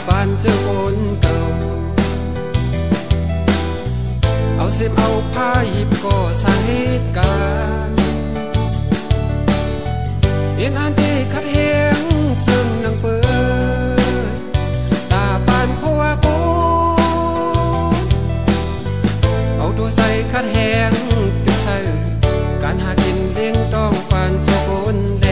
ปานเจอคนเก่าเอาเสียมเอาผ้าหยิบก็สร้างเหตุการณ์เอ็นอันที่ขัดแย้งซึ่งนังเปิดตาปานเพราะว่ากูเอาตัวใส่ขัดแย้งติดใส่การหากินเลี้ยงต้องปานสกุลแด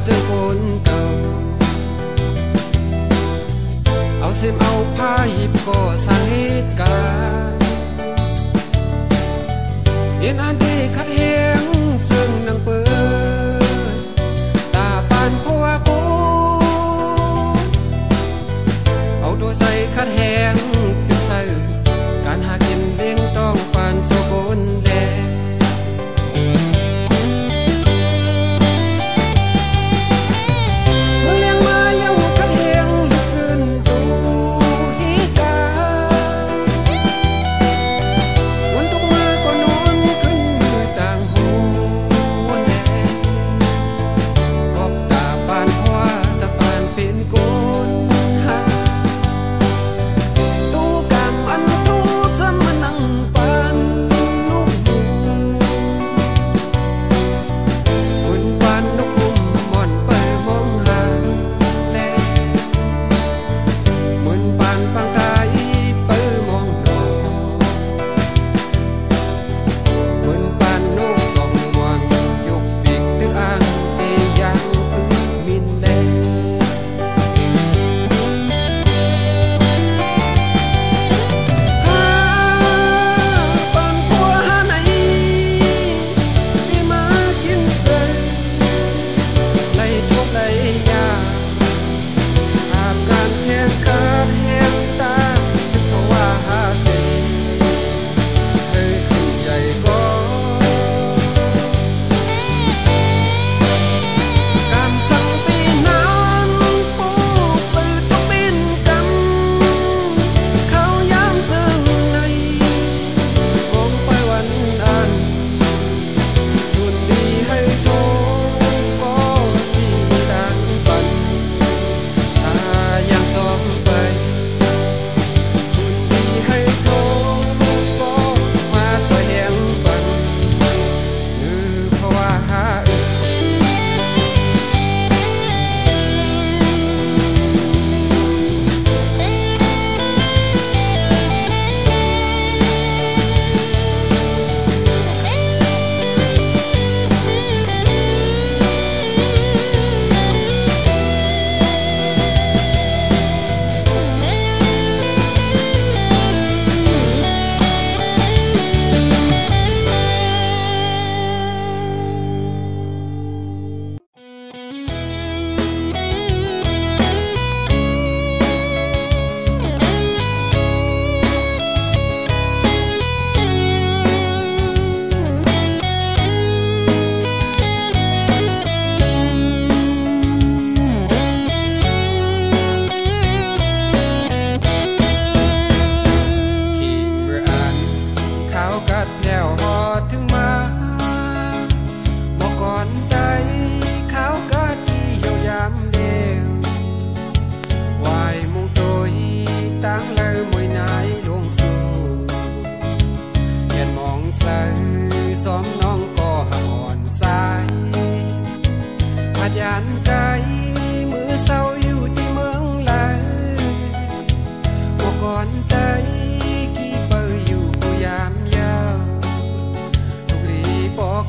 เจอคนเก่าเอาเสียมเอาผ้าหยิบก็สร้างเหตุการณ์เอ็นอันที่ขัดแย้งซึ่งนังเปิดตาปานเพราะว่ากูเอาตัวใส่ขัดแย้งติดใส่การหากินเลี้ยงต้องปานสกุลแด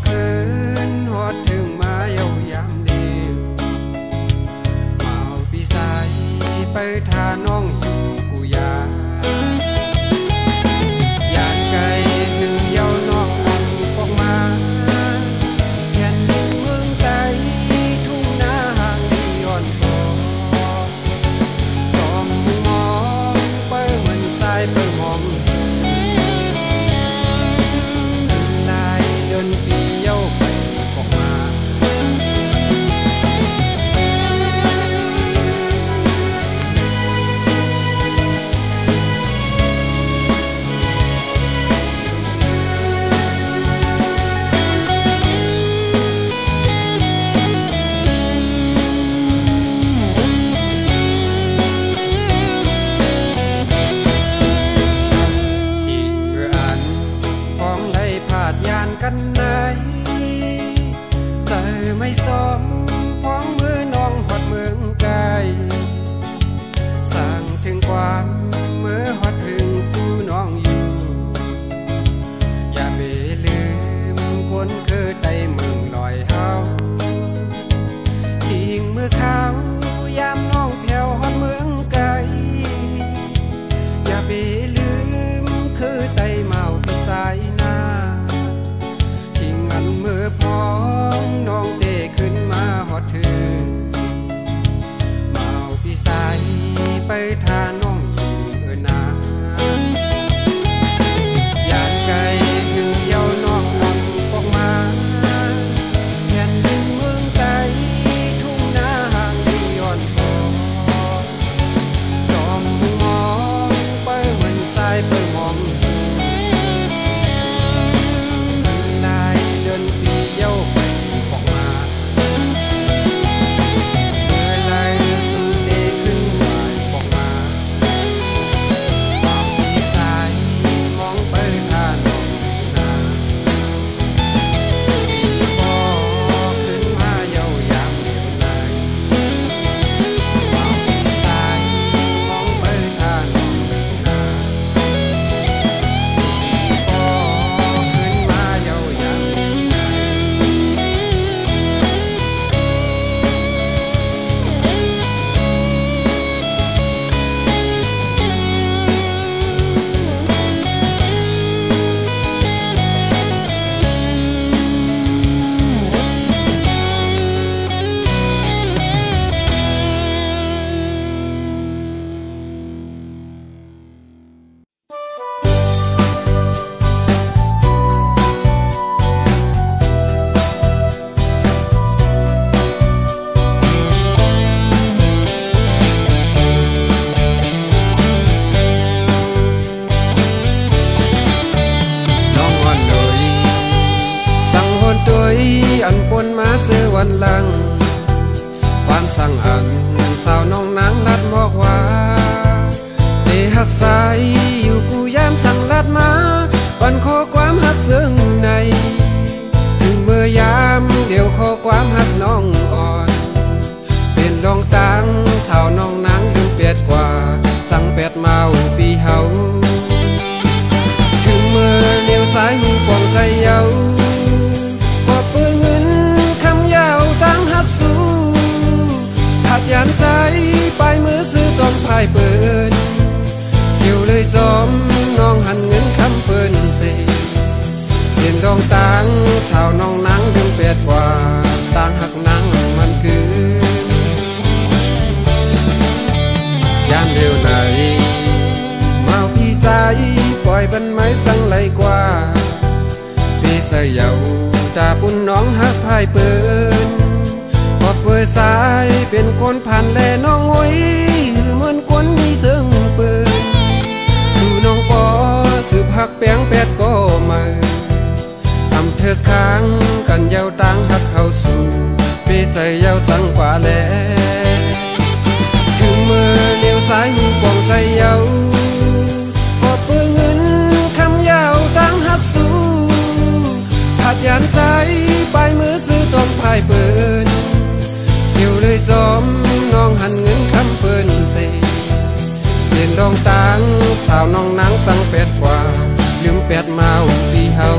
คืนฮอดถึงมาเยาวยามเดียวมาเอาพี่สายไปทาน้องอยู่กูยายานไกลถึงเยาน้องอันออกมาแผ่นดินเมืองไกลทุ่งนาห่างย้อนพอตอมมองไปเหมือนสายไปมองปีเย้าไปออกมาขี่เรืออันพ้องไหลผาดยานกันไหนใส่ไม่ซ้อมพ้องมือน้องหอดเมืองไกลสั่งถึงความเมื่อหอดถึงสู่น้องอยู่อย่าไปลืมคนคือไตเมืองลอยเฮาทิ้งมือเขายามน้องแผ่วหอดเมืองไกลอย่าไปลืมคือไตเมาพี่สายนามือพองน้องเตะขึ้นมาหอดถือมาเอาพี่สายไปทาน้องอยู่นายานไกลถึงเยาน้องอันออกมาแผ่นดินเมืองไกลทุ่งนาห่างย้อนพอจอมมองไปเหมือนสายไปมองเย้าไปออกมาเมื่อไรสุดเดขึ้นมาออกมาความพี่สายมองไปทางน้องนาพอขึ้นมาเย้ายามเดียวไหนความพี่สายมองไปทางน้องนาพอขึ้นมาเย้ายามอันปนมาซื้อวันหลังความสั่งอันสาวน้องนางลัดบอกว่าเตหักสายอยู่กูยามสั่งลัดมาวันขอความหักซึ่งในถึงเมื่อยามเดี๋ยวขอความหักน้องอ่อนเป็นลองตังสาวน้องนางถึงเปียดกว่าสั่งเปียดเมาปีเฮาถึงเมื่อเลี้ยวซ้ายหูปองใจเยาปืนเงินคำยาวตั้งหักสู้หัดยานใจปลายมือซื้อจอมพายเปินเกี่ยวเลยจอมน้องหันเงินคำเปินสิเห็นดองตังสาวน้องนังถึงเปียดกว่าตังหักนังมันคือยามเดียวไหนมาพี่สายปล่อยบันไม้สั่งไหลกว่าพี่สายเยาตาปุ่นน้องหักพายเปินพอเปิดสายเป็นคนผ่านแลน้องงอยเหมือนคนมีเสื่องเปินสู่น้องปอสืบหักแป้งแปดก็มาทำเธอค้างกันยาวตังหักเข้าสู่เปใส่ยาวตังกว่าแลถึงเมื่อเลี้ยวซ้ายหูปองใส่ยาวพอเปิดเงินคำยาวตังหักสู่หัดยานใจปลายมือซื้อจอมพายเปินเกี่ยวเลยจอมน้องหันเงินคำเปินเสเปลี่ยนดองตังสาวน้องนางตั้งแปดกว่าลืมแปดเมาปีเฮา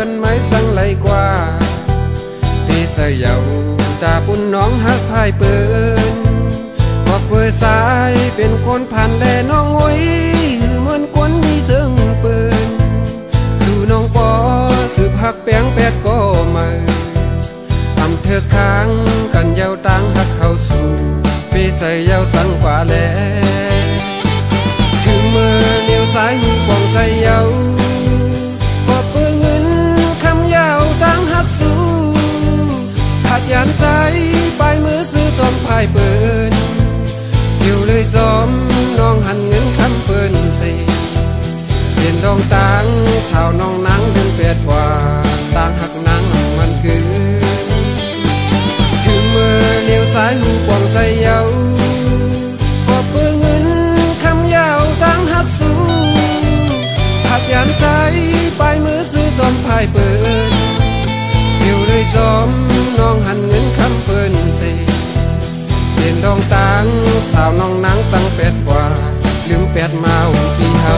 นไม้สังไหลกว่าพี่เสยเหยาตาปุ่นน้องฮักพายเปิ้นพอเปิดสายเป็นคนผ่านแลน้องโอยเหมือนคนมีเชิงเปิ้นสู่น้องปอสืบหักแป้งแปดก็มาทำเธอค้างกันยาวต่างหักเข้าสู่พี่เสยเหยาสังกว่าแลถึงมือเลี้ยวซ้ายหูปองใส่เหยาพอเปื้อเงินคำยาวต่างหักสู่หัดยานใจปลายมือซื้อจอมพายเปิ้นอยู่เลยจอมน้องหันเงินคำเปิ้นสิเห็นดองต่างชาวน้องนางเดินเปียดว่าต่างหักนางมันคือถึงมือเลี้ยวซ้ายหูปองใส่เหยาพอเปื้อเงินคำยาวต่างหักสู่หัดยานใจปลายมือซื้อจอมพายเปิ้นอยู่เลยจอมน้องหันเงินคำเปิ้นสิเห็นดองต่างสาวน้องนางตั้งเป็ดว่าลืมเป็ดมาปีเฮา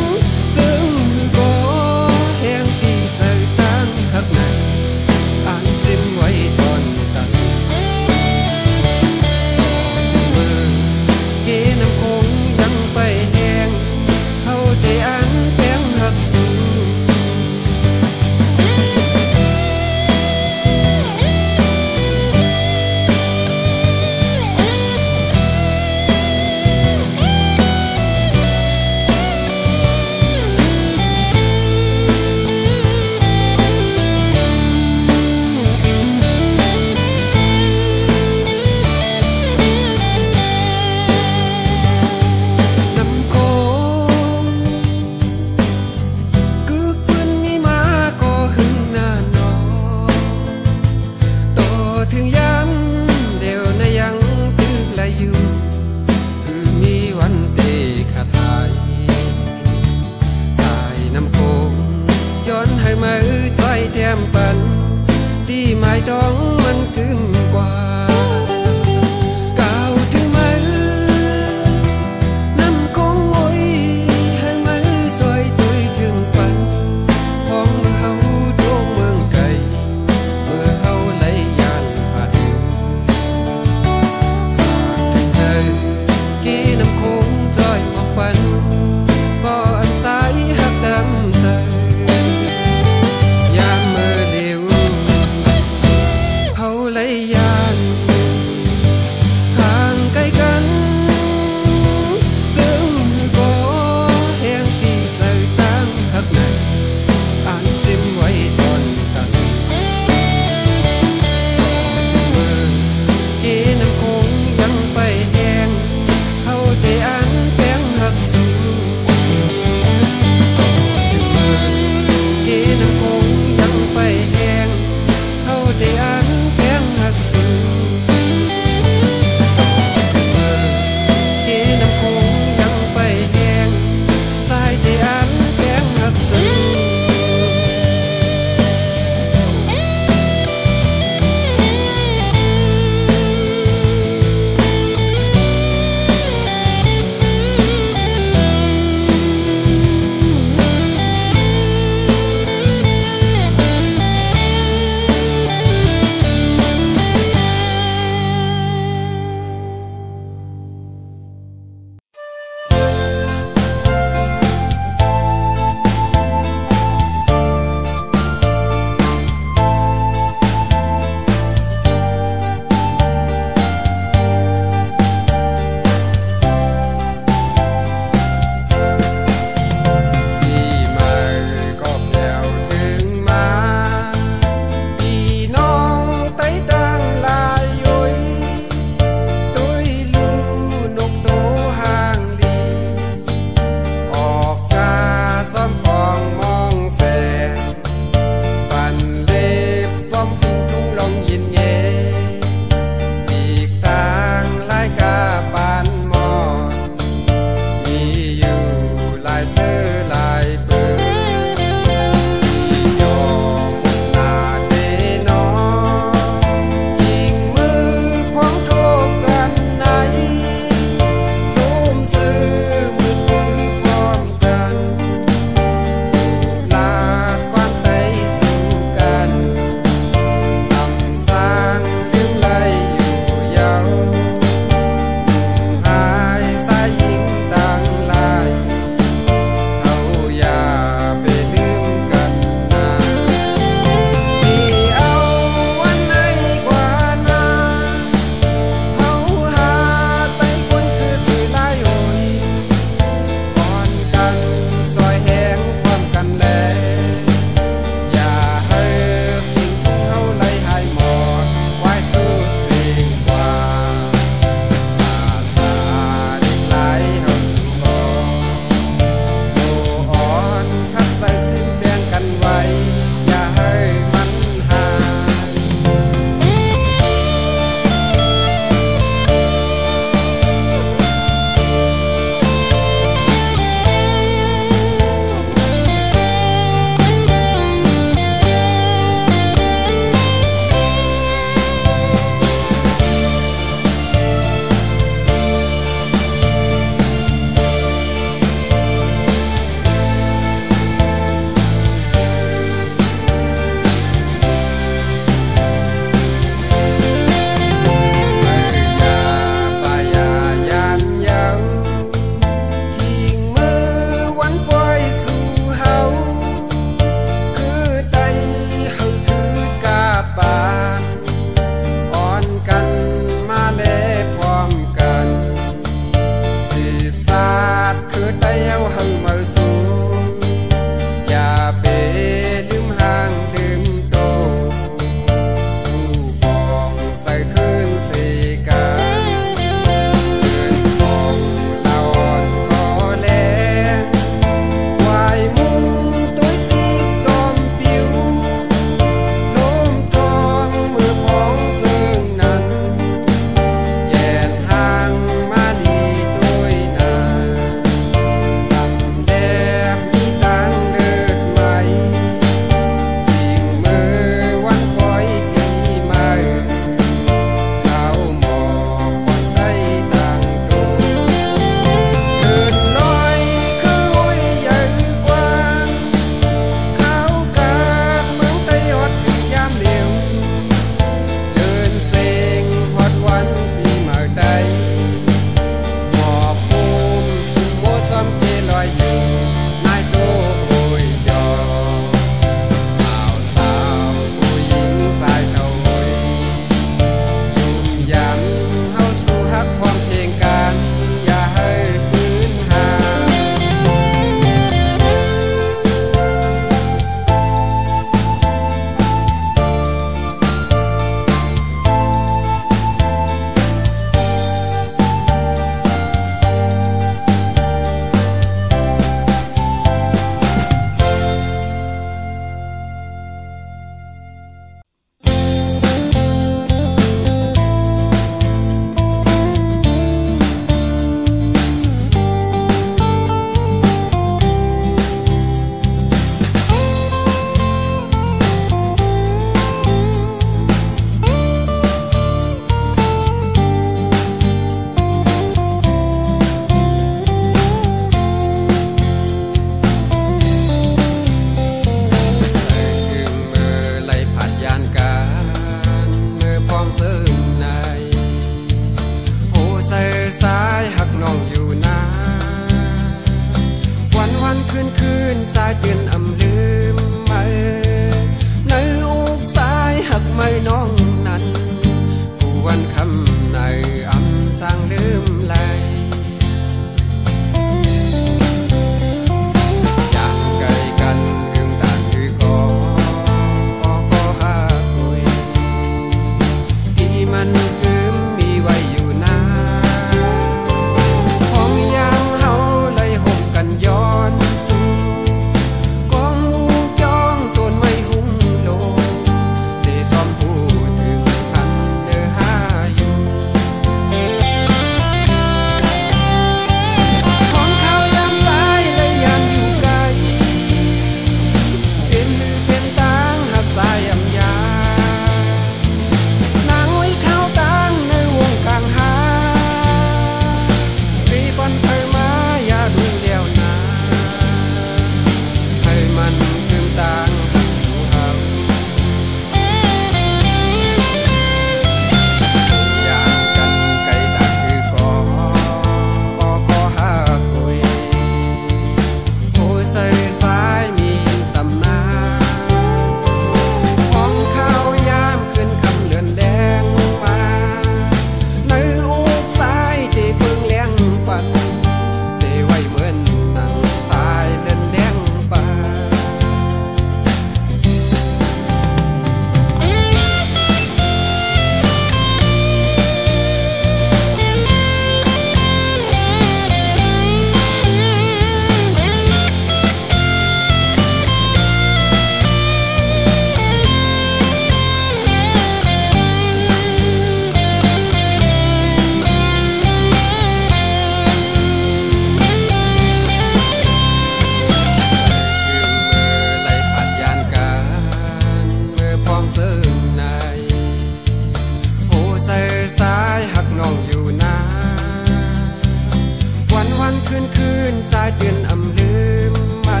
คืนสายเตือนอำลืมไม่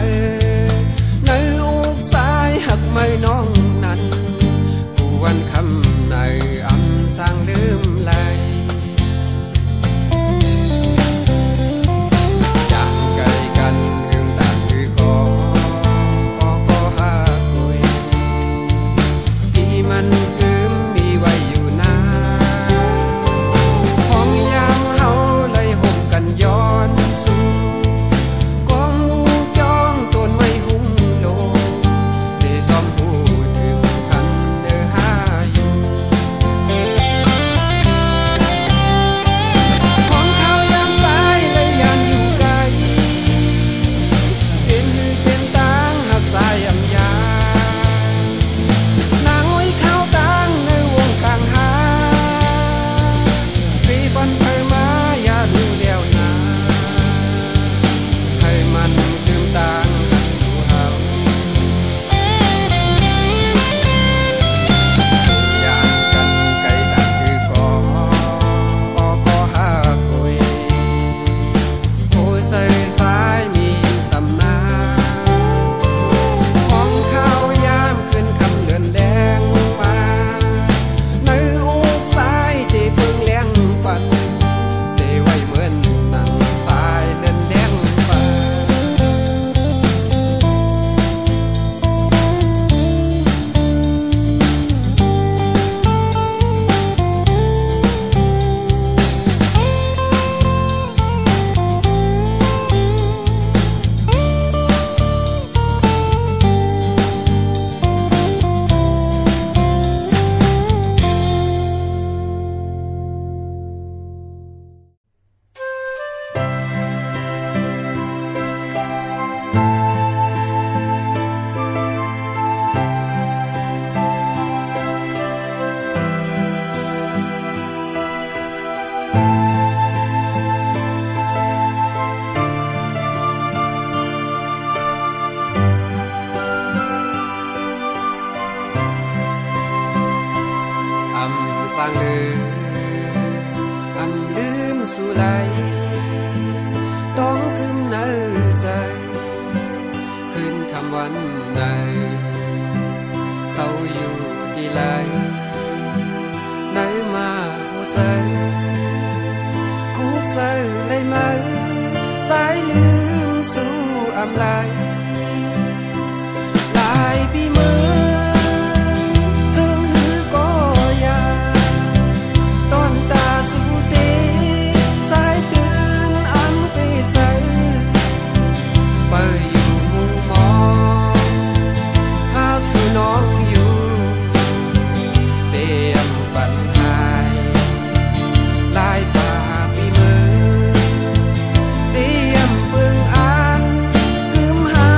ในอุกสายหักไม่น้องนั้นกูวันคำในอำสร้างลืมไหลอย่างไกลกันหึงต่างคือก็หาคุยที่มันคืมมีไว้อยู่นาของยามเฮาเลยห่มกันย้อนสู่กองหมู่จองต้นไม้หุ้มโลได้ซ้อมพูดถึงกันเด้อหาอยู่ของเขายามสายเลยยามอยู่ไกลเป็นต่างหักสายอำยานางอ้อยเข้าต่างในวงกลางหาปีบอนเผยมาอย่าดูเดียวนาให้มันลืมต่างหักสู่เฮาอย่างกันไกลดังคือก็หาคุยโอ้ยใจสายมีตำนานของข้าวยามขึ้นคำเลือนแรงมาในอุกสายที่เพิ่งเลี้ยงปันที่ไว้เหมือนหนังสายเลือนเลี้ยงปันอำสร้างลืมอำลืมสู่ไหลต้องคืมในใจคืนคำวันใดเศร้าอยู่ดีไหลไหนมาหัวใจคุกใจเลยไหมสายลืมสู่อำไหลหลายปีมือซึ่งหือก็ยาต้นตาสู่เตสายตื่นอันไปใส่ไปอยู่หมู่หมอหากสู่น้องอยู่เตรียมปัญหายหลายป่าปีมือเตรียมเบิ่งอ่านคืมหา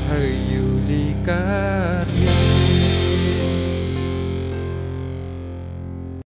hơi yêu ly cá